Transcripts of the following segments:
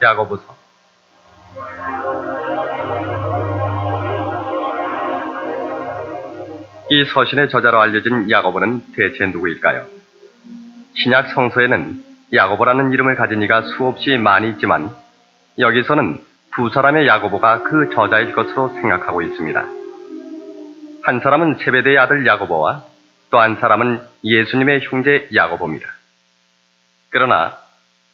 야고보서. 이 서신의 저자로 알려진 야고보는 대체 누구일까요? 신약 성서에는 야고보라는 이름을 가진 이가 수없이 많이 있지만 여기서는 두 사람의 야고보가 그 저자일 것으로 생각하고 있습니다. 한 사람은 세베대의 아들 야고보와 또 한 사람은 예수님의 형제 야고보입니다. 그러나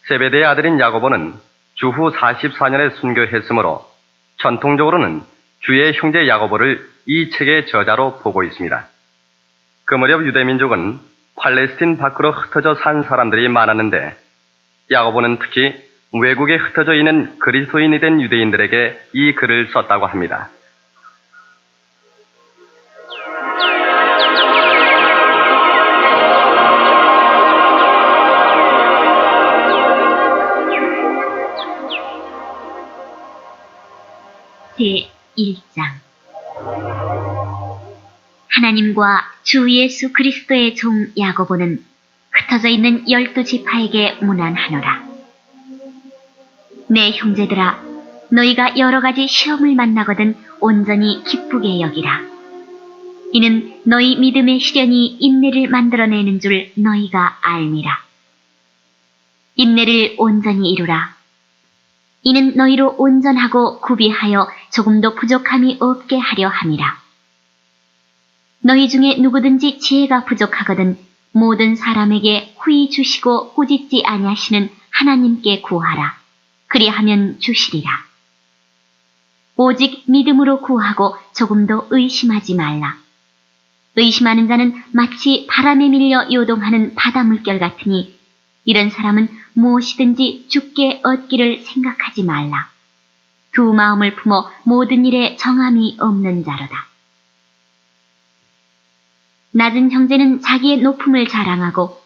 세베대의 아들인 야고보는 주후 44년에 순교했으므로 전통적으로는 주의 형제 야고보를 이 책의 저자로 보고 있습니다. 그 무렵 유대민족은 팔레스틴 밖으로 흩어져 산 사람들이 많았는데 야고보는 특히 외국에 흩어져 있는 그리스도인이 된 유대인들에게 이 글을 썼다고 합니다. 제1장 하나님과 주 예수 그리스도의 종 야고보는 흩어져 있는 12지파에게 문안하노라. 내 형제들아, 너희가 여러 가지 시험을 만나거든 온전히 기쁘게 여기라. 이는 너희 믿음의 시련이 인내를 만들어내는 줄 너희가 알미라. 인내를 온전히 이루라. 이는 너희로 온전하고 구비하여 조금도 부족함이 없게 하려 함이라. 너희 중에 누구든지 지혜가 부족하거든 모든 사람에게 후히 주시고 꾸짖지 아니하시는 하나님께 구하라. 그리하면 주시리라. 오직 믿음으로 구하고 조금도 의심하지 말라. 의심하는 자는 마치 바람에 밀려 요동하는 바다 물결 같으니 이런 사람은 무엇이든지 죽게 얻기를 생각하지 말라. 두 마음을 품어 모든 일에 정함이 없는 자로다. 낮은 형제는 자기의 높음을 자랑하고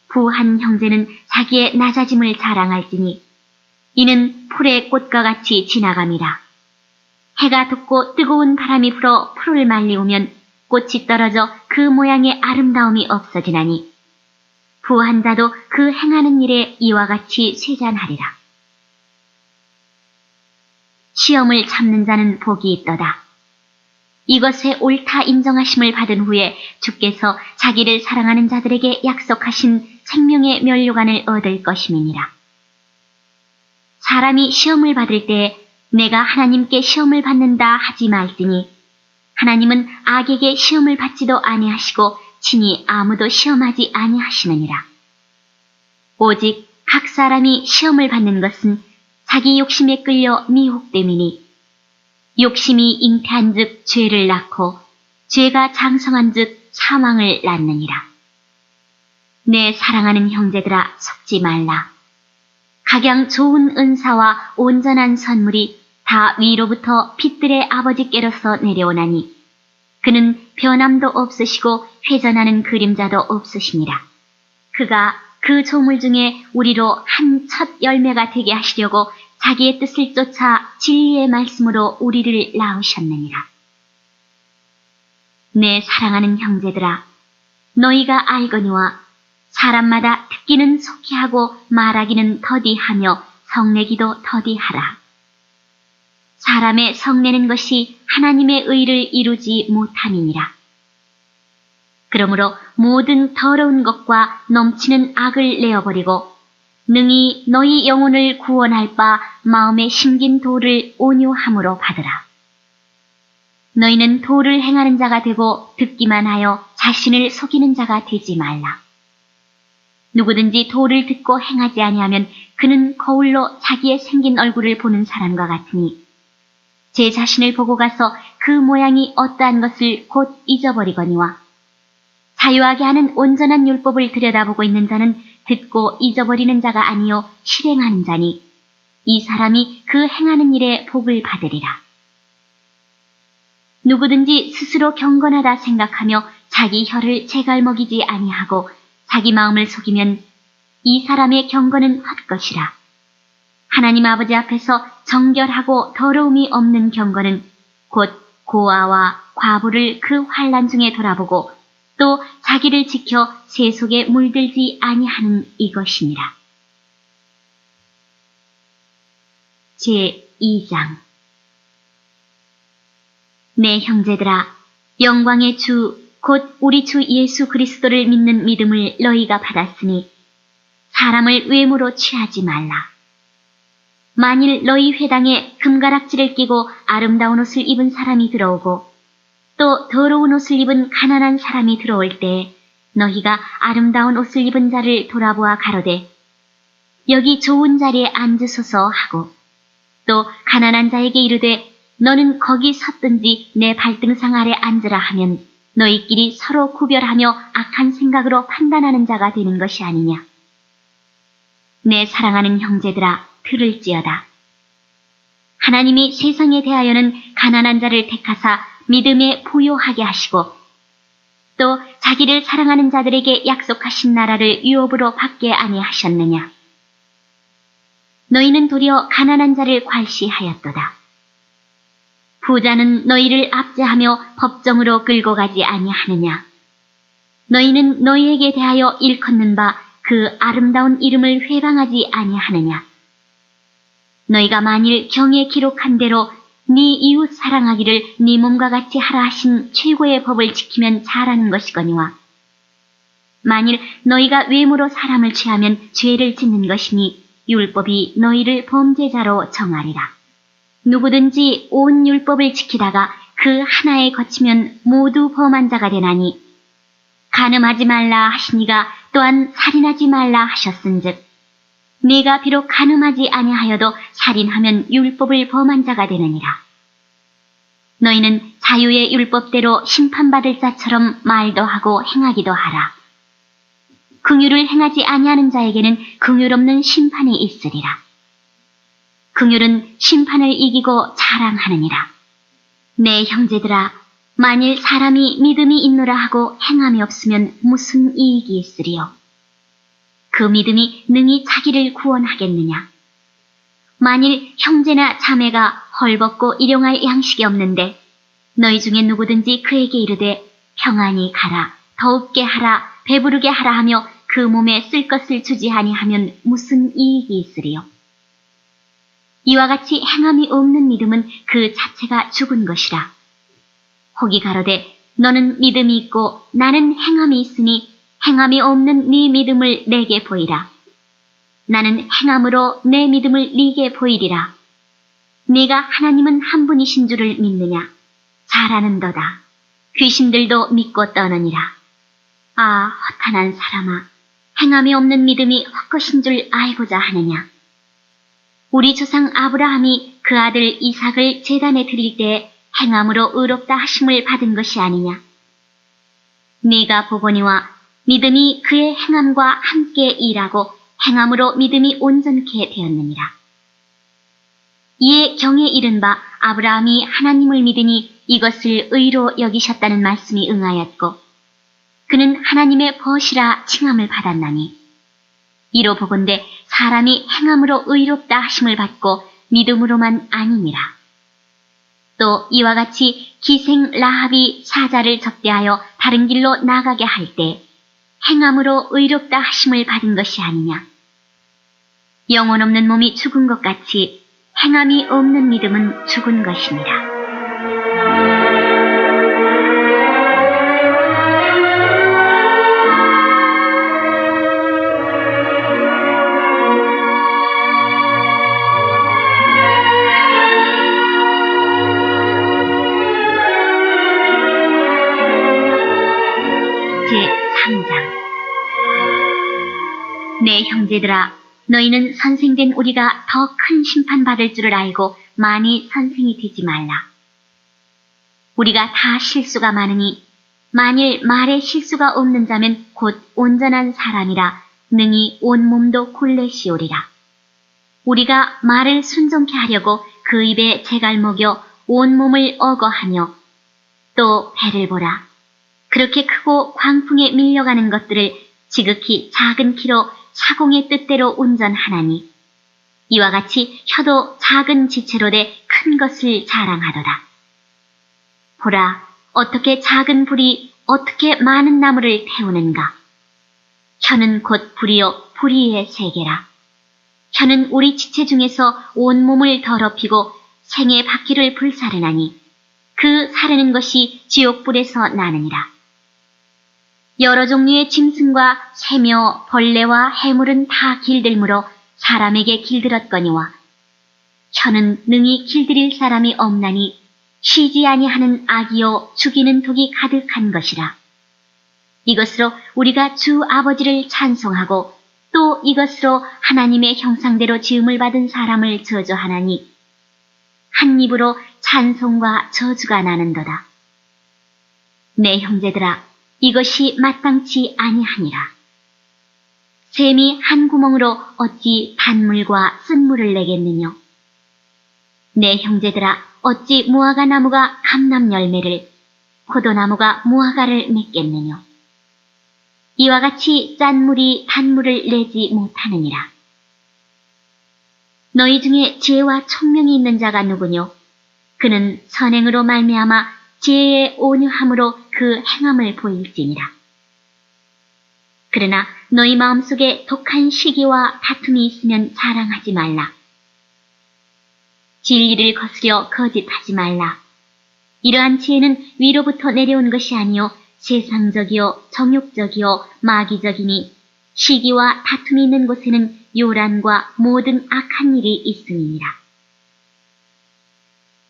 부한 형제는 자기의 낮아짐을 자랑할지니 이는 풀의 꽃과 같이 지나감이라. 해가 돋고 뜨거운 바람이 불어 풀을 말리우면 꽃이 떨어져 그 모양의 아름다움이 없어지나니 부한 자도 그 행하는 일에 이와 같이 쇠잔하리라. 시험을 참는 자는 복이 있도다. 이것에 옳다 인정하심을 받은 후에 주께서 자기를 사랑하는 자들에게 약속하신 생명의 면류관을 얻을 것임이니라. 사람이 시험을 받을 때에 내가 하나님께 시험을 받는다 하지 말지니 하나님은 악에게 시험을 받지도 아니하시고 친히 아무도 시험하지 아니하시느니라. 오직 각 사람이 시험을 받는 것은 자기 욕심에 끌려 미혹됨이니 욕심이 잉태한즉 죄를 낳고 죄가 장성한즉 사망을 낳느니라. 내 사랑하는 형제들아, 속지 말라. 각양 좋은 은사와 온전한 선물이 다 위로부터 빛들의 아버지께로서 내려오나니 그는 변함도 없으시고 회전하는 그림자도 없으시니라. 그가 그 조물 중에 우리로 한 첫 열매가 되게 하시려고 자기의 뜻을 쫓아 진리의 말씀으로 우리를 낳으셨느니라. 내 사랑하는 형제들아, 너희가 알거니와 사람마다 듣기는 속히 하고 말하기는 더디하며 성내기도 더디하라. 사람의 성내는 것이 하나님의 의를 이루지 못함이니라. 그러므로 모든 더러운 것과 넘치는 악을 내어버리고 능히 너희 영혼을 구원할 바 마음에 심긴 도를 온유함으로 받으라. 너희는 도를 행하는 자가 되고 듣기만 하여 자신을 속이는 자가 되지 말라. 누구든지 도를 듣고 행하지 아니하면 그는 거울로 자기의 생긴 얼굴을 보는 사람과 같으니 제 자신을 보고 가서 그 모양이 어떠한 것을 곧 잊어버리거니와 자유하게 하는 온전한 율법을 들여다보고 있는 자는 듣고 잊어버리는 자가 아니요 실행하는 자니 이 사람이 그 행하는 일에 복을 받으리라. 누구든지 스스로 경건하다 생각하며 자기 혀를 제갈먹이지 아니하고 자기 마음을 속이면 이 사람의 경건은 헛것이라. 하나님 아버지 앞에서 정결하고 더러움이 없는 경건은 곧 고아와 과부를 그 환난 중에 돌아보고 또 자기를 지켜 세속에 물들지 아니하는 이것이니라. 제2장 내 형제들아, 영광의 주, 곧 우리 주 예수 그리스도를 믿는 믿음을 너희가 받았으니 사람을 외모로 취하지 말라. 만일 너희 회당에 금가락지를 끼고 아름다운 옷을 입은 사람이 들어오고 또 더러운 옷을 입은 가난한 사람이 들어올 때 너희가 아름다운 옷을 입은 자를 돌아보아 가로되 여기 좋은 자리에 앉으소서 하고 또 가난한 자에게 이르되 너는 거기 섰든지 내 발등상 아래 앉으라 하면 너희끼리 서로 구별하며 악한 생각으로 판단하는 자가 되는 것이 아니냐. 내 사랑하는 형제들아, 들을지어다. 하나님이 세상에 대하여는 가난한 자를 택하사 믿음에 부요하게 하시고 또 자기를 사랑하는 자들에게 약속하신 나라를 유업으로 받게 아니하셨느냐. 너희는 도리어 가난한 자를 괄시하였도다. 부자는 너희를 압제하며 법정으로 끌고 가지 아니하느냐. 너희는 너희에게 대하여 일컫는 바 그 아름다운 이름을 회방하지 아니하느냐. 너희가 만일 경에 기록한 대로 네 이웃 사랑하기를 네 몸과 같이 하라 하신 최고의 법을 지키면 잘하는 것이거니와 만일 너희가 외모로 사람을 취하면 죄를 짓는 것이니 율법이 너희를 범죄자로 정하리라. 누구든지 온 율법을 지키다가 그 하나에 거치면 모두 범한 자가 되나니 간음하지 말라 하시니가 또한 살인하지 말라 하셨은즉 네가 비록 간음하지 아니하여도 살인하면 율법을 범한 자가 되느니라. 너희는 자유의 율법대로 심판받을 자처럼 말도 하고 행하기도 하라. 긍휼을 행하지 아니하는 자에게는 긍휼 없는 심판이 있으리라. 긍휼은 심판을 이기고 자랑하느니라. 내 형제들아, 만일 사람이 믿음이 있노라 하고 행함이 없으면 무슨 이익이 있으리요? 그 믿음이 능히 자기를 구원하겠느냐? 만일 형제나 자매가 헐벗고 일용할 양식이 없는데 너희 중에 누구든지 그에게 이르되 평안히 가라, 더웁게 하라, 배부르게 하라 하며 그 몸에 쓸 것을 주지 아니하면 무슨 이익이 있으리요? 이와 같이 행함이 없는 믿음은 그 자체가 죽은 것이라. 혹이 가로되 너는 믿음이 있고 나는 행함이 있으니 행함이 없는 네 믿음을 내게 보이라. 나는 행함으로 내 믿음을 네게 보이리라. 네가 하나님은 한 분이신 줄을 믿느냐? 잘하는도다. 귀신들도 믿고 떠느니라. 아, 허탄한 사람아, 행함이 없는 믿음이 헛것인 줄 알고자 하느냐? 우리 조상 아브라함이 그 아들 이삭을 제단에 드릴 때에 행함으로 의롭다 하심을 받은 것이 아니냐. 네가 보거니와 믿음이 그의 행함과 함께 일하고 행함으로 믿음이 온전케 되었느니라. 이에 경에 이른 바 아브라함이 하나님을 믿으니 이것을 의로 여기셨다는 말씀이 응하였고 그는 하나님의 벗이라 칭함을 받았나니 이로 보건대 사람이 행함으로 의롭다 하심을 받고 믿음으로만 아니니라. 또 이와 같이 기생 라합이 사자를 접대하여 다른 길로 나가게 할 때 행함으로 의롭다 하심을 받은 것이 아니냐. 영혼 없는 몸이 죽은 것 같이 행함이 없는 믿음은 죽은 것이니라. 제3장 내 형제들아, 너희는 선생된 우리가 더 큰 심판받을 줄을 알고 많이 선생이 되지 말라. 우리가 다 실수가 많으니 만일 말에 실수가 없는 자면 곧 온전한 사람이라 능히 온 몸도 굴레시오리라. 우리가 말을 순종케 하려고 그 입에 재갈 먹여 온 몸을 어거하며 또 배를 보라. 그렇게 크고 광풍에 밀려가는 것들을 지극히 작은 키로 사공의 뜻대로 운전하나니 이와 같이 혀도 작은 지체로 돼 큰 것을 자랑하도다. 보라, 어떻게 작은 불이 어떻게 많은 나무를 태우는가. 혀는 곧 불이요 불의의 세계라. 혀는 우리 지체 중에서 온몸을 더럽히고 생의 바퀴를 불사르나니 그 사르는 것이 지옥불에서 나느니라. 여러 종류의 짐승과 새며 벌레와 해물은 다 길들므로 사람에게 길들었거니와 혀는 능히 길들일 사람이 없나니 쉬지 아니하는 악이요 죽이는 독이 가득한 것이라. 이것으로 우리가 주 아버지를 찬송하고 또 이것으로 하나님의 형상대로 지음을 받은 사람을 저주하나니 한 입으로 찬송과 저주가 나는도다. 내 형제들아, 이것이 마땅치 아니하니라. 샘이 한 구멍으로 어찌 단물과 쓴물을 내겠느냐. 내 형제들아, 어찌 무화과 나무가 감람 열매를, 포도나무가 무화과를 맺겠느냐. 이와 같이 짠 물이 단물을 내지 못하느니라. 너희 중에 지혜와 총명이 있는 자가 누구뇨? 그는 선행으로 말미암아 지혜의 온유함으로 그 행함을 보일지니라. 그러나 너희 마음속에 독한 시기와 다툼이 있으면 자랑하지 말라. 진리를 거스려 거짓하지 말라. 이러한 지혜는 위로부터 내려온 것이 아니요 세상적이요 정욕적이요 마귀적이니 시기와 다툼이 있는 곳에는 요란과 모든 악한 일이 있음이니라.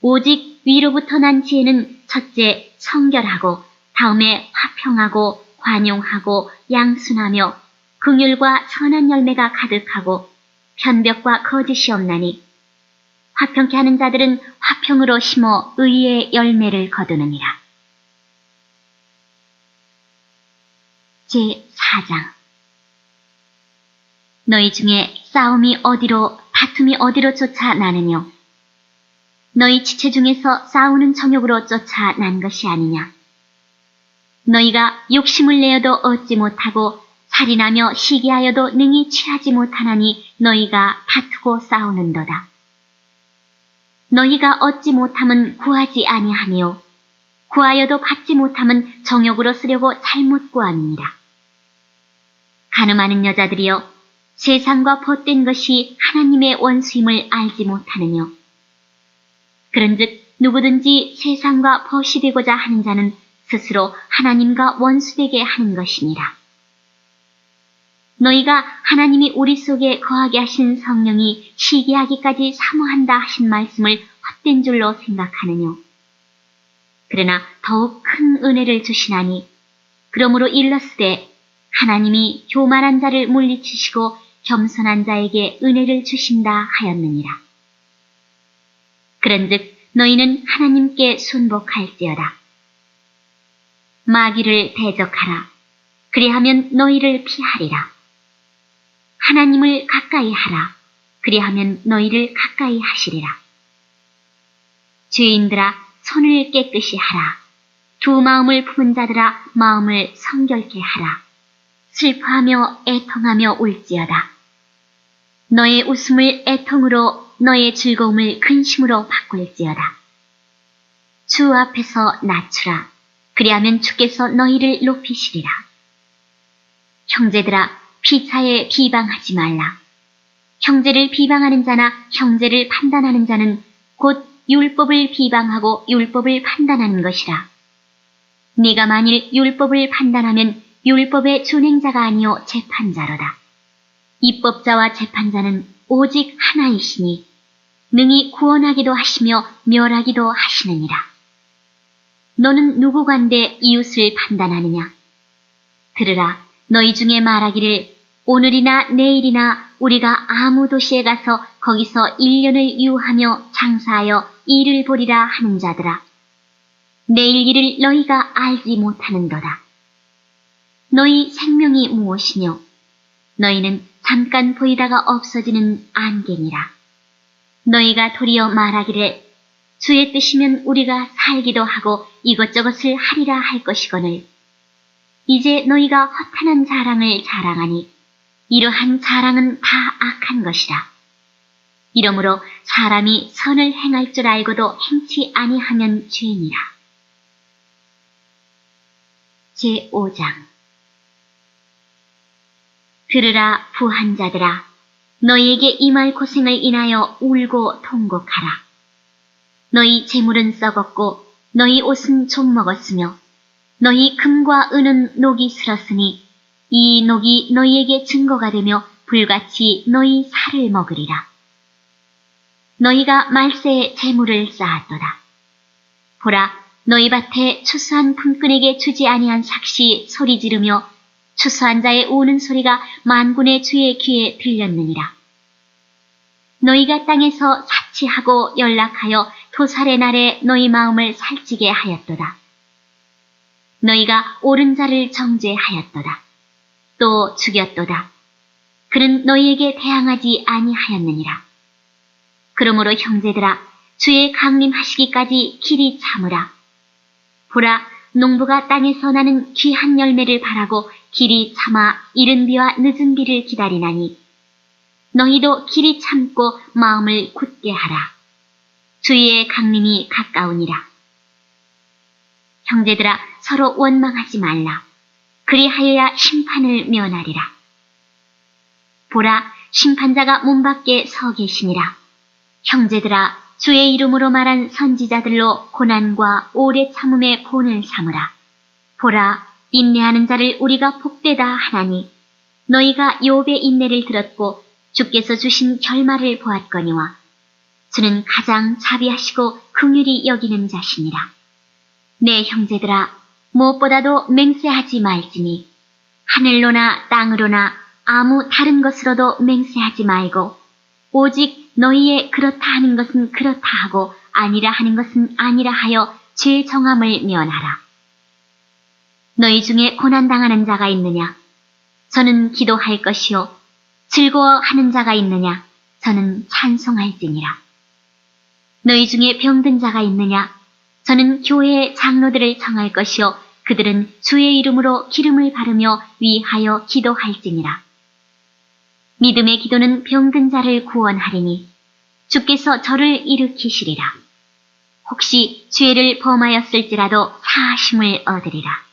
오직 위로부터 난 지혜는 첫째 청결하고 다음에 화평하고 관용하고 양순하며 긍휼과 선한 열매가 가득하고 편벽과 거짓이 없나니 화평케 하는 자들은 화평으로 심어 의의 열매를 거두느니라. 제4장. 너희 중에 싸움이 어디로 다툼이 어디로 쫓아나느뇨? 너희 지체 중에서 싸우는 정욕으로 쫓아난 것이 아니냐? 너희가 욕심을 내어도 얻지 못하고 살인하며 시기하여도 능히 취하지 못하나니 너희가 다투고 싸우는도다. 너희가 얻지 못함은 구하지 아니하며 구하여도 받지 못함은 정욕으로 쓰려고 잘못 구함이니라. 가늠하는 여자들이여, 세상과 벗된 것이 하나님의 원수임을 알지 못하느뇨. 그런즉 누구든지 세상과 벗이 되고자 하는 자는 스스로 하나님과 원수되게 하는 것이니라. 너희가 하나님이 우리 속에 거하게 하신 성령이 시기하기까지 사모한다 하신 말씀을 헛된 줄로 생각하느뇨. 그러나 더욱 큰 은혜를 주시나니 그러므로 일렀으되 하나님이 교만한 자를 물리치시고 겸손한 자에게 은혜를 주신다 하였느니라. 그런즉 너희는 하나님께 순복할지어다. 마귀를 대적하라. 그리하면 너희를 피하리라. 하나님을 가까이 하라. 그리하면 너희를 가까이 하시리라. 죄인들아, 손을 깨끗이 하라. 두 마음을 품은 자들아, 마음을 성결케 하라. 슬퍼하며 애통하며 울지어다. 너의 웃음을 애통으로, 너의 즐거움을 근심으로 바꿀지어다. 주 앞에서 낮추라. 그리하면 주께서 너희를 높이시리라. 형제들아, 피차에 비방하지 말라. 형제를 비방하는 자나 형제를 판단하는 자는 곧 율법을 비방하고 율법을 판단하는 것이라. 네가 만일 율법을 판단하면 율법의 준행자가 아니요 재판자로다. 입법자와 재판자는 오직 하나이시니 능히 구원하기도 하시며 멸하기도 하시느니라. 너는 누구간데 이웃을 판단하느냐? 들으라, 너희 중에 말하기를 오늘이나 내일이나 우리가 아무 도시에 가서 거기서 1년을 유하며 장사하여 일을 보리라 하는 자들아. 내일 일을 너희가 알지 못하는도다. 너희 생명이 무엇이뇨? 너희는 잠깐 보이다가 없어지는 안개니라. 너희가 도리어 말하기를 주의 뜻이면 우리가 살기도 하고 이것저것을 하리라 할 것이거늘 이제 너희가 허탄한 자랑을 자랑하니 이러한 자랑은 다 악한 것이라. 이러므로 사람이 선을 행할 줄 알고도 행치 아니하면 죄니라. 제5장. 들으라 부한 자들아, 너희에게 임할 고생을 인하여 울고 통곡하라. 너희 재물은 썩었고 너희 옷은 좀 먹었으며 너희 금과 은은 녹이 슬었으니 이 녹이 너희에게 증거가 되며 불같이 너희 살을 먹으리라. 너희가 말세에 재물을 쌓았도다. 보라, 너희 밭에 추수한 품꾼에게 주지 아니한 삭시 소리 지르며 추수한 자의 우는 소리가 만군의 주의 귀에 들렸느니라. 너희가 땅에서 사치하고 연락하여 도살의 날에 너희 마음을 살찌게 하였도다. 너희가 옳은 자를 정죄하였도다. 또 죽였도다. 그는 너희에게 대항하지 아니하였느니라. 그러므로 형제들아, 주의 강림하시기까지 길이 참으라. 보라, 농부가 땅에서 나는 귀한 열매를 바라고 길이 참아 이른 비와 늦은 비를 기다리나니 너희도 길이 참고 마음을 굳게 하라. 주의 강림이 가까우니라. 형제들아, 서로 원망하지 말라. 그리하여야 심판을 면하리라. 보라, 심판자가 문 밖에 서 계시니라. 형제들아, 주의 이름으로 말한 선지자들로 고난과 오래 참음의 본을 삼으라. 보라, 인내하는 자를 우리가 복되다 하나니 너희가 욥의 인내를 들었고 주께서 주신 결말을 보았거니와 주는 가장 자비하시고 긍휼히 여기는 자시니라. 내 형제들아, 무엇보다도 맹세하지 말지니 하늘로나 땅으로나 아무 다른 것으로도 맹세하지 말고 오직 너희의 그렇다 하는 것은 그렇다 하고 아니라 하는 것은 아니라 하여 죄 정함을 면하라. 너희 중에 고난당하는 자가 있느냐? 저는 기도할 것이요. 즐거워하는 자가 있느냐? 저는 찬송할지니라. 너희 중에 병든 자가 있느냐? 저는 교회의 장로들을 청할 것이요. 그들은 주의 이름으로 기름을 바르며 위하여 기도할지니라. 믿음의 기도는 병든 자를 구원하리니 주께서 저를 일으키시리라. 혹시 죄를 범하였을지라도 사하심을 얻으리라.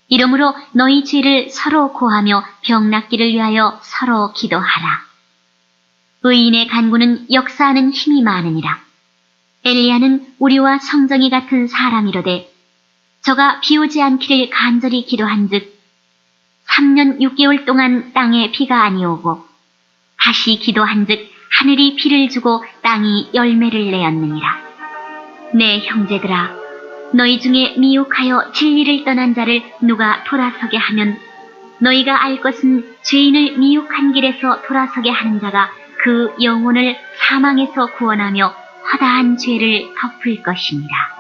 이러므로 너희 죄를 서로 고하며 병 낫기를 위하여 서로 기도하라. 의인의 간구는 역사하는 힘이 많으니라. 엘리야는 우리와 성정이 같은 사람이로되 저가 비오지 않기를 간절히 기도한즉 3년 6개월 동안 땅에 비가 아니오고 다시 기도한즉 하늘이 비를 주고 땅이 열매를 내었느니라. 내 형제들아, 너희 중에 미혹하여 진리를 떠난 자를 누가 돌아서게 하면 너희가 알 것은 죄인을 미혹한 길에서 돌아서게 하는 자가 그 영혼을 사망에서 구원하며 허다한 죄를 덮을 것입니다.